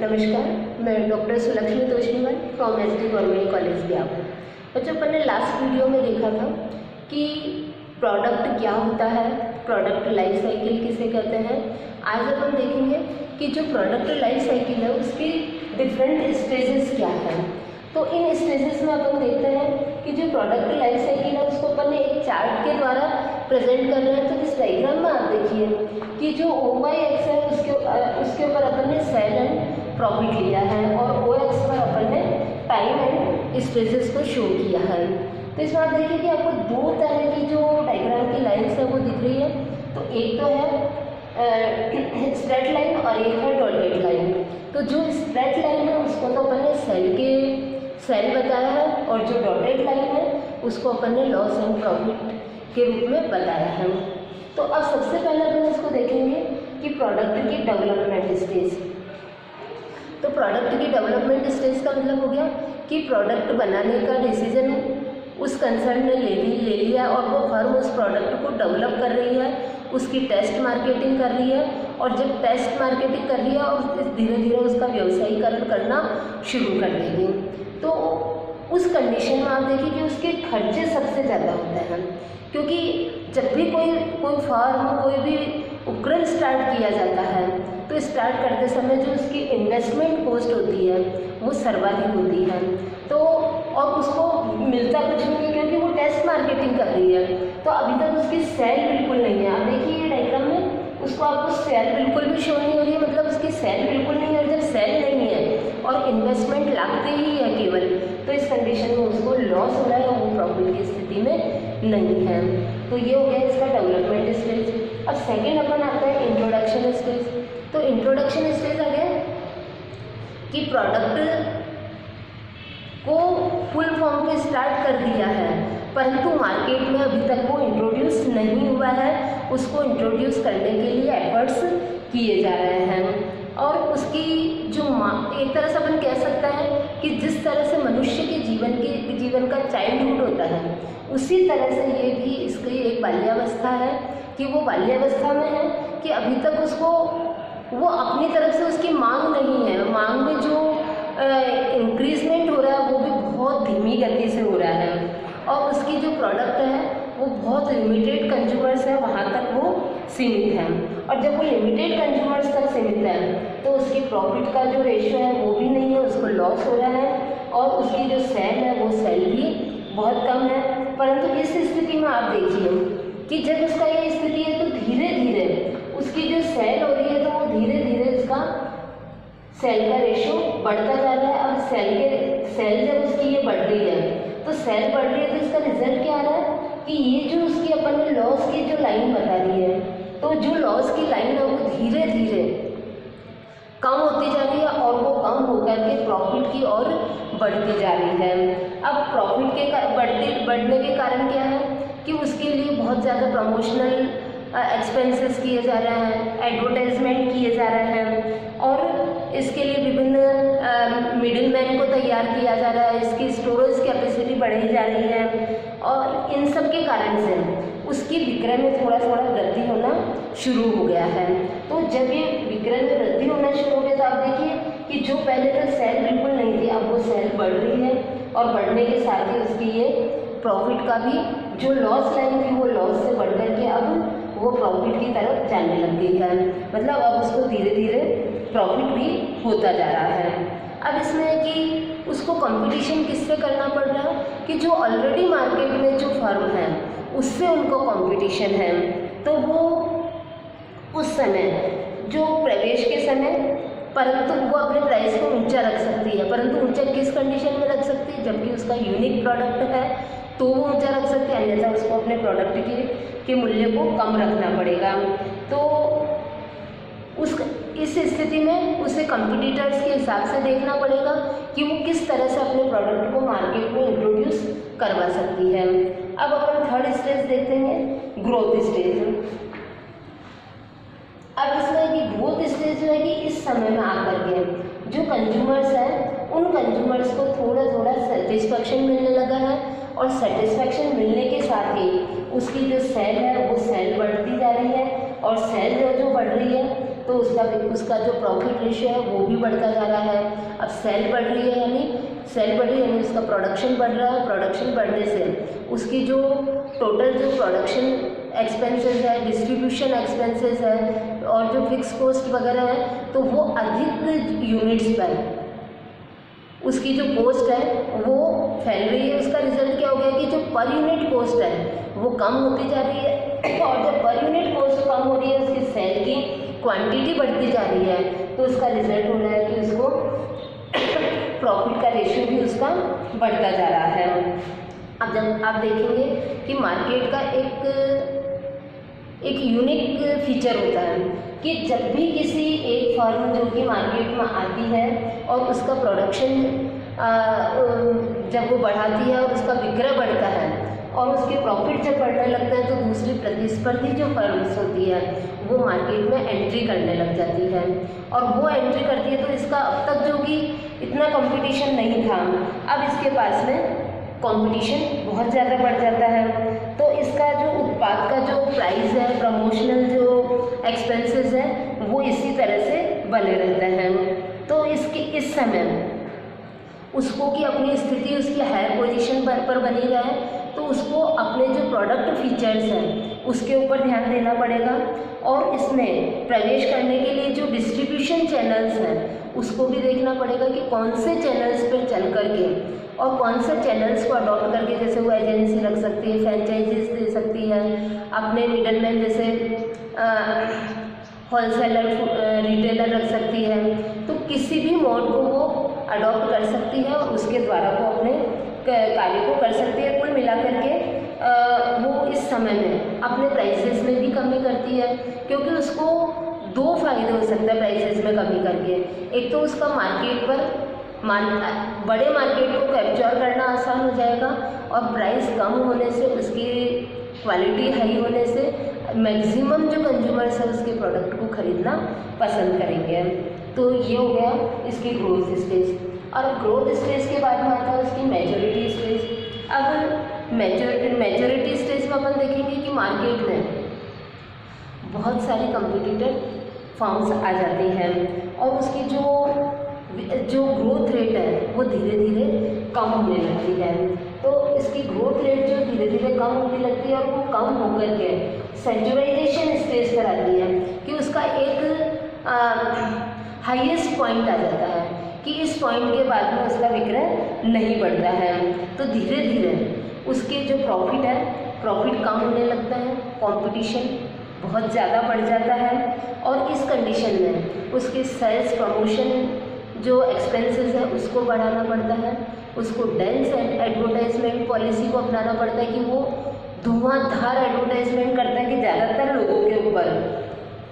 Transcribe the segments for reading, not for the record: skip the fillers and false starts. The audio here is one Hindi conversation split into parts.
नमस्कार, मैं doctor Sulakshmi Toshniwal from SD government college Bihapur. बच्चों, अपन ने लास्ट वीडियो में देखा था कि प्रोडक्ट क्या होता है, प्रोडक्ट लाइफ साइकिल किसे कहते हैं। आज अपन देखेंगे कि जो प्रोडक्ट लाइफ साइकिल है उसकी डिफरेंट स्टेजेस क्या हैं। तो इन स्टेजेस में अपन देखते हैं कि जो प्रोडक्ट लाइफ साइकिल है उसको अपन एक चार्ट के द्वारा प्रेजेंट कर रहे हैं। तो इस डायग्राम में आप देखिए कि जो OY एक्स है उसके ऊपर अपन ने सेल एंड प्रॉफिट लिया है और O एक्स पर अपन ने टाइम एंड स्टेजेस को शो किया है। तो इस बार देखिए कि आपको दो तरह की जो डायग्राम की लाइन्स है वो दिख रही है। तो एक तो है स्ट्रेट लाइन और एक है डॉटेड लाइन। तो जो स्ट्रेट लाइन है उसको तो अपन ने सेल बताया है और जो डॉटेड लाइन है उसको अपन ने लॉस एंड प्रॉफिट के रूप में बताया है। तो अब सबसे पहले अपन इसको देखेंगे कि प्रोडक्ट की डेवलपमेंट स्टेज। तो प्रोडक्ट की डेवलपमेंट स्टेज का मतलब हो गया कि प्रोडक्ट बनाने का डिसीजन उस कंसर्न ने ले लिया और वो फर्म उस प्रोडक्ट को डेवलप कर रही है, उसकी टेस्ट मार्केटिंग कर रही है। और जब टेस्ट मार्केटिंग कर रही है और धीरे धीरे उसका व्यवसायीकरण करना शुरू कर देगी, तो उस कंडीशन में आप देखिए कि उसके खर्चे सबसे ज़्यादा होते हैं। क्योंकि जब भी कोई फार्म कोई भी उपक्रम स्टार्ट किया जाता है तो स्टार्ट करते समय जो उसकी इन्वेस्टमेंट कॉस्ट होती है वो सर्वाधिक होती है। तो और उसको मिलता कुछ नहीं है क्योंकि वो टेस्ट मार्केटिंग कर रही है। तो अभी तक उसकी सेल बिल्कुल नहीं है। आप देखिए ये डायग्राम में उसको आपको सेल बिल्कुल भी शो नहीं हो रही है, मतलब उसकी सेल बिल्कुल नहीं है। और जब सेल नहीं है और इन्वेस्टमेंट लागते ही है केवल, तो इस कंडीशन में उसको लॉस हो रहा है और वो प्रॉफिट की स्थिति में नहीं है। तो ये हो गया इसका डेवलपमेंट स्टेज। अब सेकेंड अपन आता है इंट्रोडक्शन स्टेज। तो इंट्रोडक्शन स्टेज आ गया कि प्रोडक्ट को फुल फॉर्म पे स्टार्ट कर दिया है परंतु मार्केट में अभी तक वो इंट्रोड्यूस नहीं हुआ है। उसको इंट्रोड्यूस करने के लिए एफर्ट्स किए जा रहे हैं। और उसकी जो एक तरह से अपन कह सकते हैं कि जिस तरह से मनुष्य के जीवन का चाइल्डहुड होता है उसी तरह से ये भी इसकी एक बाल्यावस्था है कि वो बाल्यावस्था में है कि अभी तक उसको वो अपनी तरफ से उसकी मांग नहीं है। मांग में जो इंक्रीजमेंट हो रहा है वो भी बहुत धीमी गति से हो रहा है और उसकी जो प्रोडक्ट है वो बहुत लिमिटेड कंज्यूमर्स है, वहाँ तक वो सीमित है। और जब वो लिमिटेड कंज्यूमर्स तक सीमित है तो उसकी प्रॉफिट का जो रेशियो है वो भी नहीं है, उसको लॉस हो रहा है। और उसकी जो सेल है वो सेल भी बहुत कम है। परंतु इस स्थिति में आप देखिए कि जब उसका ये स्थिति है तो धीरे धीरे उसकी जो सेल हो रही है तो वो धीरे धीरे उसका सेल का रेशियो बढ़ता जा रहा है। अब सेल जब उसकी ये बढ़ रही है तो सेल बढ़ रही है तो इसका रिजल्ट क्या आ रहा है कि ये जो उसकी अपन ने लॉस की जो लाइन बता दी है तो जो लॉस की लाइन है वो धीरे धीरे कम होती जा रही है और वो कम होकर के प्रॉफिट की ओर बढ़ती जा रही है। अब प्रॉफिट के बढ़ने के कारण क्या है कि उसके लिए बहुत ज़्यादा प्रमोशनल एक्सपेंसेस किए जा रहे हैं, एडवर्टाइजमेंट किए जा रहे हैं और इसके लिए विभिन्न मिडिल मैन को तैयार किया जा रहा है। इसकी स्टोरेज कैपेसिटी बढ़ाई जा रही है और इन सब के कारण से उसकी विक्रय में थोड़ा थोड़ा वृद्धि होना शुरू हो गया है। तो जब ये विक्रय में वृद्धि होना शुरू हो गया तो आप देखिए कि जो पहले तक सेल बिल्कुल नहीं थी अब वो सेल बढ़ रही है और बढ़ने के साथ ही उसकी ये प्रॉफिट का भी जो लॉस लाइन थी वो लॉस से बढ़ कर के अब वो प्रॉफिट की तरफ जाने लग गई है। मतलब अब उसको धीरे धीरे प्रॉफिट भी होता जा रहा है। अब इसमें है कि उसको कंपटीशन किससे करना पड़ रहा है कि जो ऑलरेडी मार्केट में जो फर्म है उससे उनको कंपटीशन है। तो वो उस समय जो प्रवेश के समय परंतु वो अपने प्राइस को ऊंचा रख सकती है, परंतु ऊंचा किस कंडीशन में रख सकती है जबकि उसका यूनिक प्रोडक्ट है तो वो ऊंचा रख सकते हैं, अन्यथा उसको अपने प्रोडक्ट के मूल्य को कम रखना पड़ेगा। तो इस स्थिति में उसे कंपटीटर्स के हिसाब से देखना पड़ेगा कि वो किस तरह से अपने प्रोडक्ट को मार्केट में इंट्रोड्यूस करवा सकती है। अब अपन थर्ड स्टेज देखते हैं, ग्रोथ स्टेज। अब इसमें कि ग्रोथ स्टेज जो है कि इस समय में आकर के जो कंज्यूमर्स हैं उन कंज्यूमर्स को थोड़ा थोड़ा सेटिस्फैक्शन मिलने लगा है और सेटिस्फैक्शन मिलने के साथ ही उसकी जो सेल है वो सेल बढ़ती जा रही है और सेल जो बढ़ रही है तो उसका जो प्रॉफिट रेशियो है वो भी बढ़ता जा रहा है। अब सेल बढ़ रही है यानी उसका प्रोडक्शन बढ़ रहा है। प्रोडक्शन बढ़ने से उसकी जो टोटल जो प्रोडक्शन एक्सपेंसेस है, डिस्ट्रीब्यूशन एक्सपेंसेस है और जो फिक्स कॉस्ट वगैरह है, तो वो अधिक यूनिट्स पर उसकी जो कॉस्ट है वो फैल रही है। उसका रिजल्ट क्या हो गया कि जो पर यूनिट कॉस्ट है वो कम होती जा रही है, और जब पर यूनिट कॉस्ट कम हो रही है उसकी सेल की क्वांटिटी बढ़ती जा रही है, तो उसका रिजल्ट हो रहा है कि उसको प्रॉफिट का रेशियो भी उसका बढ़ता जा रहा है। अब जब आप देखेंगे कि मार्केट का एक यूनिक फीचर होता है कि जब भी किसी एक फर्म जो कि मार्केट में आती है और उसका प्रोडक्शन जब वो बढ़ाती है और उसका विक्रय बढ़ता है और उसके प्रॉफिट जब बढ़ने लगते हैं, तो दूसरी प्रतिस्पर्धी जो फर्म्स होती है वो मार्केट में एंट्री करने लग जाती है। और वो एंट्री करती है तो इसका अब तक जो कि इतना कंपटीशन नहीं था, अब इसके पास में कंपटीशन बहुत ज़्यादा बढ़ जाता है। तो इसका जो उत्पाद का जो प्राइस है, प्रमोशनल जो एक्सपेंसेस है, वो इसी तरह से बने रहते हैं। तो इस समय उसको कि अपनी स्थिति उसकी हायर पोजीशन पर बनी रहे, तो उसको अपने जो प्रोडक्ट फीचर्स हैं उसके ऊपर ध्यान देना पड़ेगा। और इसमें प्रवेश करने के लिए जो डिस्ट्रीब्यूशन चैनल्स हैं उसको भी देखना पड़ेगा कि कौन से चैनल्स पर चल करके और कौन से चैनल्स को अडॉप्ट करके, जैसे वो एजेंसी रख सकती है, फ्रेंचाइजीज दे सकती है, अपने मिडलमैन जैसे होलसेलर रिटेलर रख सकती है। तो किसी भी मोड को वो अडॉप्ट कर सकती है और उसके द्वारा वो अपने कार्य को कर सकती है। कुल मिलाकर के वो इस समय में अपने प्राइसेस में भी कमी करती है, क्योंकि उसको दो फायदे हो सकते हैं प्राइसेस में कमी करके। एक तो उसका मार्केट पर बड़े मार्केट को कैप्चर करना आसान हो जाएगा, और प्राइस कम होने से, उसकी क्वालिटी हाई होने से मैक्सिमम जो कंज्यूमर्स है उसके प्रोडक्ट को खरीदना पसंद करेंगे। तो ये हो गया इसकी ग्रोथ स्टेज। और ग्रोथ स्टेज के बाद में आता है उसकी मैच्योरिटी स्टेज। अब मैच्योरिटी स्टेज में अपन देखेंगे कि मार्केट में बहुत सारे कंपटीटर फर्म्स आ जाते हैं और उसकी जो ग्रोथ रेट है वो धीरे धीरे कम होने लगती है। तो इसकी ग्रोथ रेट जो धीरे धीरे कम होने लगती है और वो कम होकर के सेचुराइजेशन स्टेज पर आती है कि उसका एक हाईएस्ट पॉइंट आ जाता है कि इस पॉइंट के बाद में उसका विक्रय नहीं बढ़ता है। तो धीरे धीरे उसके जो प्रॉफिट कम होने लगता है, कंपटीशन बहुत ज़्यादा बढ़ जाता है, और इस कंडीशन में उसके सेल्स प्रमोशन जो एक्सपेंसेस है उसको बढ़ाना पड़ता है। उसको डेंस एडवर्टाइजमेंट पॉलिसी को अपनाना पड़ता है कि वो धुआंधार एडवर्टाइजमेंट करता है कि ज़्यादातर लोगों के ऊपर,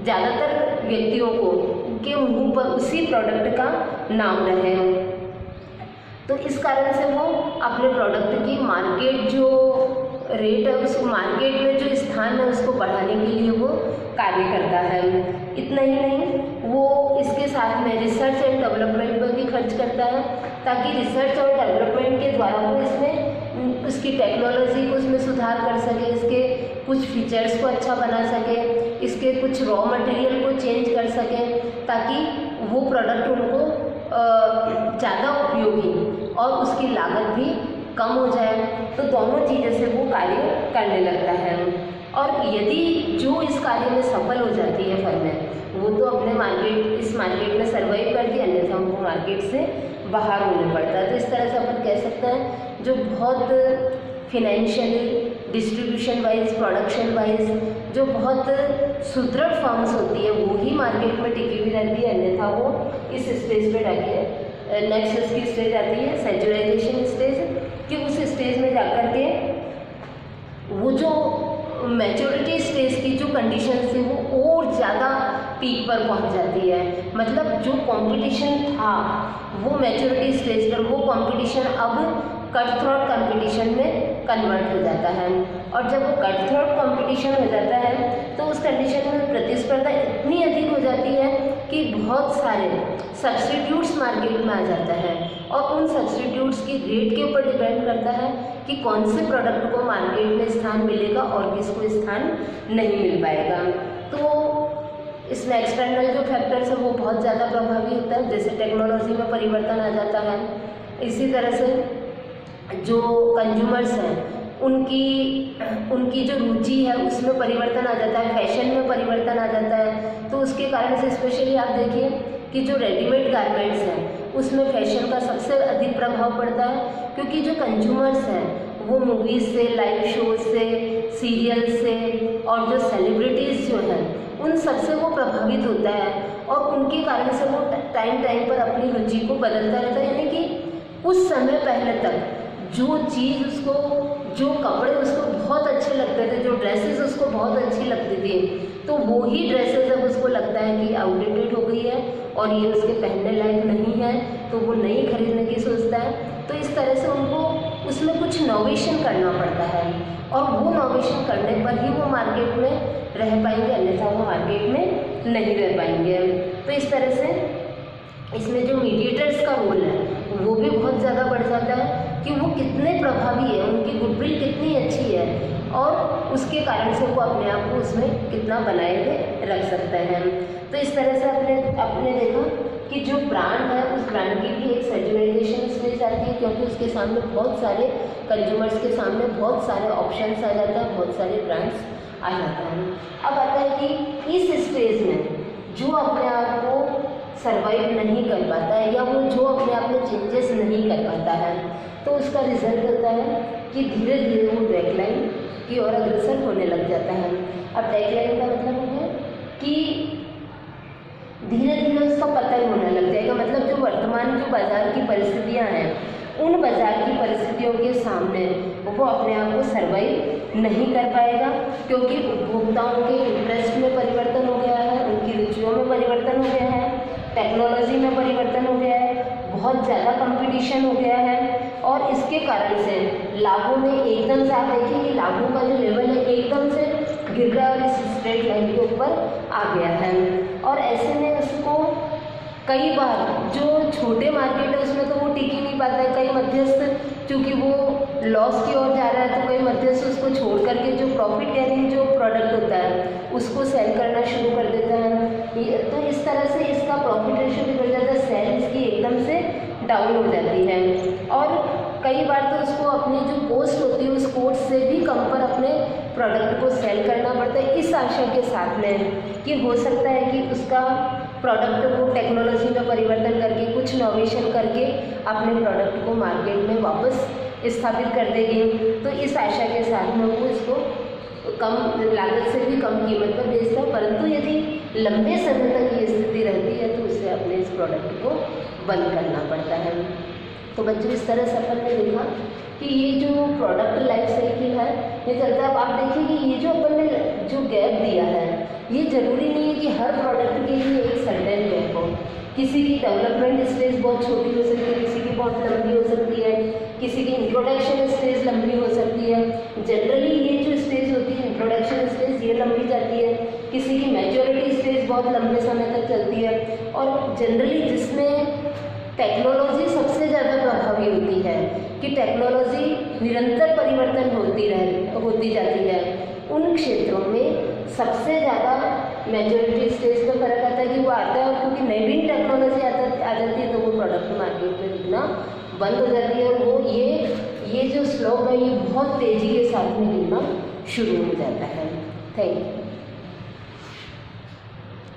ज़्यादातर व्यक्तियों को के मुंह पर उसी प्रोडक्ट का नाम रहे। तो इस कारण से वो अपने प्रोडक्ट की मार्केट जो रेट है, उस मार्केट में जो स्थान है उसको बढ़ाने के लिए वो कार्य करता है। इतना ही नहीं, वो इसके साथ में रिसर्च एंड डेवलपमेंट पर भी खर्च करता है, ताकि रिसर्च और डेवलपमेंट के द्वारा वो इसमें उसकी टेक्नोलॉजी को उसमें सुधार कर सके, इसके कुछ फीचर्स को अच्छा बना सके, इसके कुछ रॉ मटेरियल को चेंज कर सके, ताकि वो प्रोडक्ट उनको ज़्यादा उपयोगी और उसकी लागत भी कम हो जाए। तो दोनों चीज़ों से वो कार्य करने लगता है। और यदि जो इस कार्य में सफल हो जाती है फर्में, वो तो अपने इस मार्केट में सर्वाइव करती है, अन्यथा उनको मार्केट से बाहर होने पड़ता है। तो इस तरह से अपन कह सकते हैं जो बहुत financially, distribution wise, production wise जो बहुत सुदृढ़ फर्म्स होती है वो ही मार्केट में टिकी हुई रहती है, अन्यथा वो इस स्टेज पे जाके नेक्स्ट इसकी स्टेज आती है सेचुराइजेशन स्टेज, कि उस स्टेज में जाकर के वो जो मैच्योरिटी स्टेज की जो कंडीशन थी वो और ज़्यादा पीक पर पहुंच जाती है। मतलब जो कंपटीशन था वो मैच्योरिटी स्टेज पर, वो कंपटीशन अब कट थ्रोट कंपटीशन में कन्वर्ट हो जाता है। और जब वो कट थ्रोट कंपटीशन हो जाता है तो उस कंडीशन में प्रतिस्पर्धा इतनी अधिक हो जाती है कि बहुत सारे सब्स्टिट्यूट्स मार्केट में आ जाता है, और उन सब्स्टिट्यूट्स की रेट के ऊपर डिपेंड करता है कि कौन से प्रोडक्ट को मार्केट में स्थान मिलेगा और किसको स्थान नहीं मिल पाएगा। तो इसमें एक्सटर्नल जो फैक्टर्स है वो बहुत ज़्यादा प्रभावी होता है, जैसे टेक्नोलॉजी में परिवर्तन आ जाता है। इसी तरह से जो कंज्यूमर्स हैं उनकी जो रुचि है उसमें परिवर्तन आ जाता है, फैशन में परिवर्तन आ जाता है। तो उसके कारण से स्पेशली आप देखिए कि जो रेडीमेड गारमेंट्स हैं उसमें फैशन का सबसे अधिक प्रभाव पड़ता है, क्योंकि जो कंज्यूमर्स हैं वो मूवीज़ से, लाइव शोज से, सीरियल से और जो सेलिब्रिटीज़ जो हैं उन सबसे वो प्रभावित होता है और उनके कारण से वो टाइम पर अपनी रुचि को बदलता रहता है। यानी कि कुछ समय पहले तक जो चीज़ उसको, जो कपड़े उसको बहुत अच्छे लगते थे, जो ड्रेसेस उसको बहुत अच्छी लगती थी, तो वो ही ड्रेसेस अब उसको लगता है कि आउटडेटेड हो गई है और ये उसके पहनने लायक नहीं है, तो वो नई खरीदने की सोचता है। तो इस तरह से उनको उसमें कुछ नोवेशन करना पड़ता है और वो नोवेशन करने पर ही वो मार्केट में रह पाएंगे, अन्यथा वो मार्केट में नहीं रह पाएंगे। तो इस तरह से इसमें जो मीडिएटर्स का रोल है वो भी बहुत ज़्यादा बढ़ जाता है कि वो कितने प्रभावी है, उनकी गुडविल कितनी अच्छी है और उसके कारण से वो अपने आप को उसमें कितना बनाए हुए रख सकते हैं। तो इस तरह से आपने देखा कि जो ब्रांड है उस ब्रांड की भी एक सैचुरेशन स्टेज आती है, क्योंकि उसके सामने बहुत सारे कंज्यूमर्स के सामने बहुत सारे ऑप्शंस आ जाते हैं, बहुत सारे ब्रांड्स आ जाते हैं। अब आता है कि इस स्टेज में जो अपने आप को सर्वाइव नहीं कर पाता है या वो जो अपने आप में चेंजेस नहीं कर पाता है, तो उसका रिजल्ट होता है कि धीरे धीरे वो डेडलाइन की ओर अग्रसर होने लग जाता है। अब डेडलाइन का मतलब है कि धीरे धीरे उसका पतन होने लग जाएगा, मतलब जो वर्तमान जो बाजार की परिस्थितियां हैं उन बाजार की परिस्थितियों के सामने वो अपने आप को सर्वाइव नहीं कर पाएगा, क्योंकि उपभोक्ताओं के इंटरेस्ट में परिवर्तन हो गया है, उनकी रुचियों में परिवर्तन हो गया है, टेक्नोलॉजी में परिवर्तन हो गया है, बहुत ज़्यादा कंपटीशन हो गया है और इसके कारण से लाभों में एकदम से आप देखिए कि लाभों का जो लेवल है एकदम से गिर रहा है और इस स्ट्रेट लाइन के ऊपर आ गया है। और ऐसे में उसको कई बार जो छोटे मार्केट है उसमें तो वो टिक ही नहीं पाता है, कई मध्यस्थ क्योंकि वो लॉस की ओर जा रहा है तो कई मध्यस्थ उसको छोड़ करके जो प्रॉफिट गेनिंग जो प्रोडक्ट होता है उसको सेल करना शुरू कर देता है। तो इस तरह से इसका प्रॉफिट रेशियो बिगड़ जाता है, सेल इसकी एकदम से डाउन हो जाती है और कई बार तो उसको अपनी जो कॉस्ट होती है उस कॉस्ट से भी कम पर अपने प्रोडक्ट को सेल करना पड़ता है, इस आशा के साथ में कि हो सकता है कि उसका प्रोडक्ट को टेक्नोलॉजी में परिवर्तन करके कुछ नोवेशन करके अपने प्रोडक्ट को मार्केट में वापस स्थापित कर देंगे। तो इस आशा के साथ में वो इसको कम लागत से भी कम कीमत पर बेचता है, परंतु यदि लंबे समय तक ये स्थिति रहती है तो उसे अपने इस प्रोडक्ट को बंद करना पड़ता है। तो बच्चों इस तरह से अपन ने देखा कि ये जो प्रोडक्ट लाइफ साइकिल है ये चलता है। आप देखिए कि ये जो अपन ने जो गैप दिया है ये जरूरी नहीं है कि हर प्रोडक्ट के लिए एक सर्टेन गैप हो, किसी की डेवलपमेंट स्टेज बहुत छोटी हो सकती है, किसी की बहुत लंबी हो सकती है, किसी की इंट्रोडक्शन स्टेज लंबी हो सकती है। जनरली ये जो स्टेज होती है इंट्रोडक्शन स्टेज ये लंबी जाती है, किसी की मैच्योरिटी स्टेज बहुत लंबे समय तक चलती है और जनरली जिसमें टेक्नोलॉजी सबसे ज़्यादा प्रभावी होती है कि टेक्नोलॉजी निरंतर परिवर्तन होती जाती है, उन क्षेत्रों में सबसे ज़्यादा मेजॉरिटी स्टेज पर फर्क आता है कि वो आता है और क्योंकि नवीन टेक्नोलॉजी आ जाती है तो वो प्रोडक्ट मार्केट में बिकना बंद हो जाती है और वो ये जो स्लोप है ये बहुत तेज़ी के साथ में गिरना शुरू हो जाता है। Thank you.